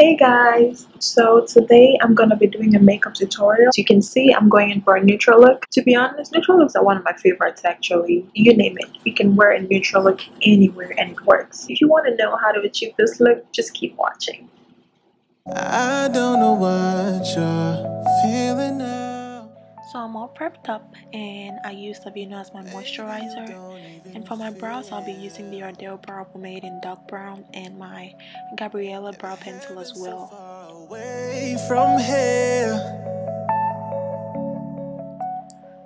Hey guys, so today I'm gonna be doing a makeup tutorial. As you can see, I'm going in for a neutral look. To be honest, neutral looks are one of my favorites actually. You name it, you can wear a neutral look anywhere and it works. If you want to know how to achieve this look, just keep watching. I don't know what you're feeling now. So I'm all prepped up and I used Aveeno as my moisturizer, and for my brows I'll be using the Ardelle brow pomade in dark brown and my Gabriella brow pencil as well. Away from here.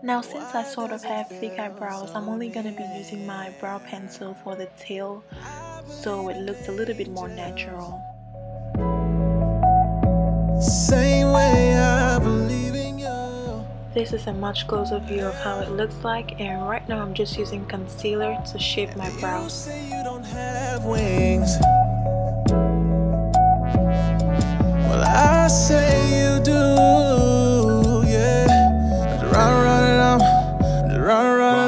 Now since I sort of have thick eyebrows, I'm only going to be using my brow pencil for the tail so it looks a little bit more natural. Same way I believe in you. This is a much closer view of how it looks like, and right now I'm just using concealer to shape my brows. You say you don't have wings. Well, I say you do, yeah.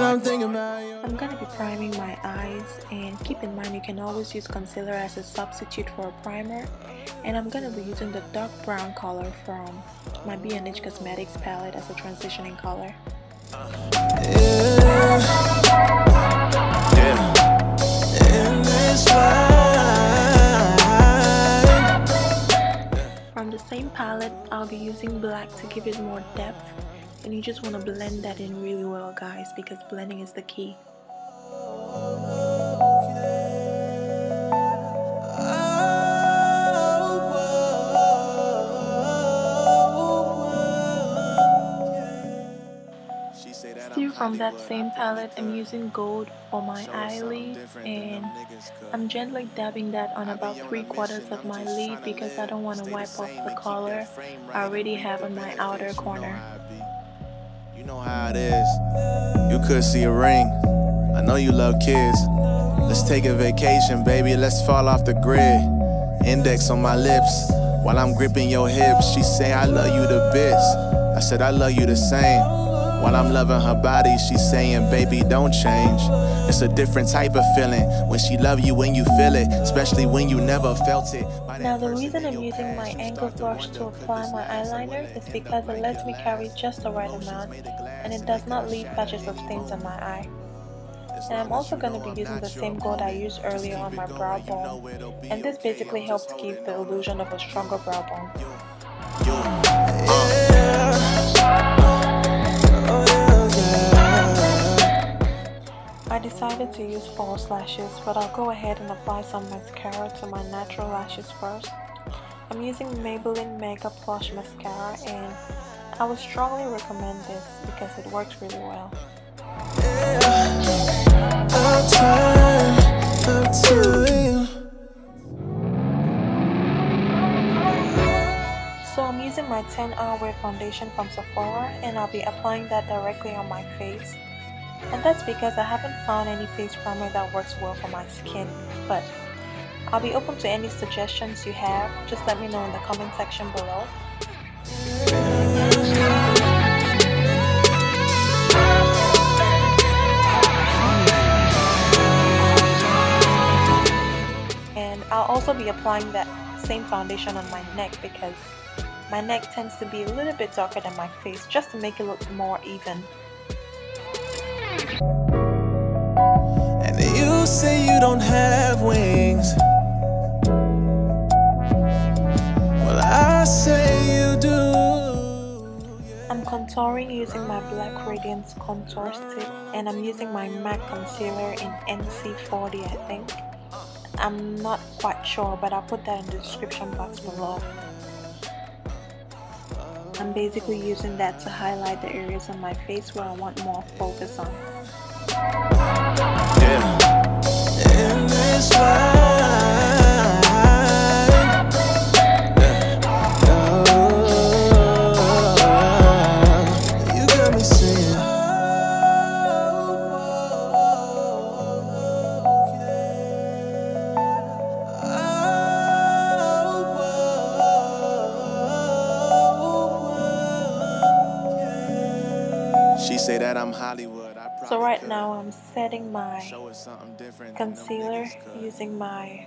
I'm thinking about you. I'm gonna be priming my eyes, and keep in mind you can always use concealer as a substitute for a primer. And I'm gonna be using the dark brown color from my B&H Cosmetics palette as a transitioning color. From the same palette, I'll be using black to give it more depth, and you just want to blend that in really well, guys, because blending is the key. Still from that same palette, I'm using gold for my eyelid, and I'm gently dabbing that on about 3/4 of my lid because I don't want to wipe off the color I already have on my outer corner. You know how it is. You could see a ring. I know you love kids. Let's take a vacation, baby. Let's fall off the grid. Index on my lips while I'm gripping your hips. She say I love you the best. I said I love you the same. While I'm loving her body, she's saying, baby, don't change. It's a different type of feeling when she love you when you feel it, especially when you never felt it. Now the reason I'm using my angle brush to apply my eyeliner is because it lets me carry just the right amount and it does not leave patches of stains on my eye. And I'm also going to be using the same gold I used earlier on my brow bone, and this basically helps give the illusion of a stronger brow bone. I decided to use false lashes, but I'll go ahead and apply some mascara to my natural lashes first. I'm using Maybeline Mega Plush Mascara, and I would strongly recommend this because it works really well. So I'm using my 10 Hour Wear foundation from Sephora, and I'll be applying that directly on my face. And that's because I haven't found any face primer that works well for my skin, but I'll be open to any suggestions you have. Just let me know in the comment section below. And I'll also be applying that same foundation on my neck because my neck tends to be a little bit darker than my face, just to make it look more even. And you say you don't have wings. Well, I say you do. I'm contouring using my black Radiance contour stick, and I'm using my MAC concealer in NC40, I think. I'm not quite sure, but I'll put that in the description box below. I'm basically using that to highlight the areas on my face where I want more focus on. In this life, you got me singing. She say that I'm Hollywood. So right now I'm setting my concealer using my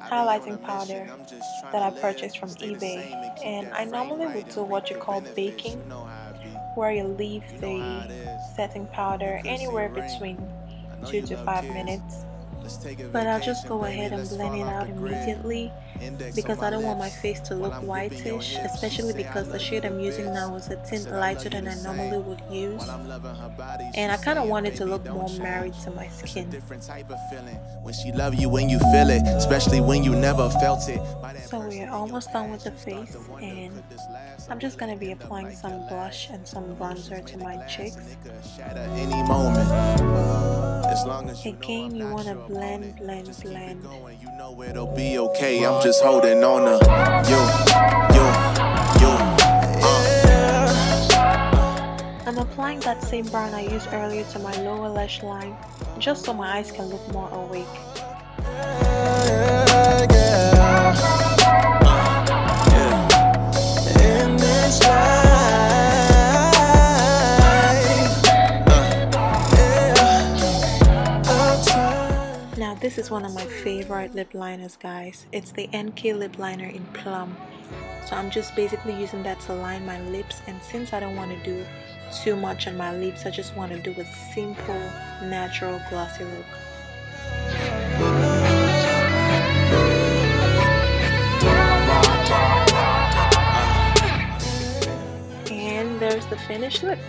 highlighting powder that I purchased from eBay, and I normally would do what you call baking, where you leave the setting powder anywhere between 2 to 5 minutes. But I'll just go ahead and blend it out immediately because I don't want my face to look whitish, especially because the shade I'm using now is a tint lighter than I normally would use, and I kind of want it to look more married to my skin. When she love you when you feel it, especially when you never felt it. So we're almost done with the face, and I'm just gonna be applying some blush and some bronzer to my cheeks. Again, you wanna blend. You know it'll be okay. I'm just holding on to you. I'm applying that same brown I used earlier to my lower lash line, just so my eyes can look more awake. Now this is one of my favorite lip liners, guys. It's the NK lip liner in Plum. So I'm just basically using that to line my lips, and since I don't want to do too much on my lips, I just want to do a simple, natural, glossy look. And there's the finished look.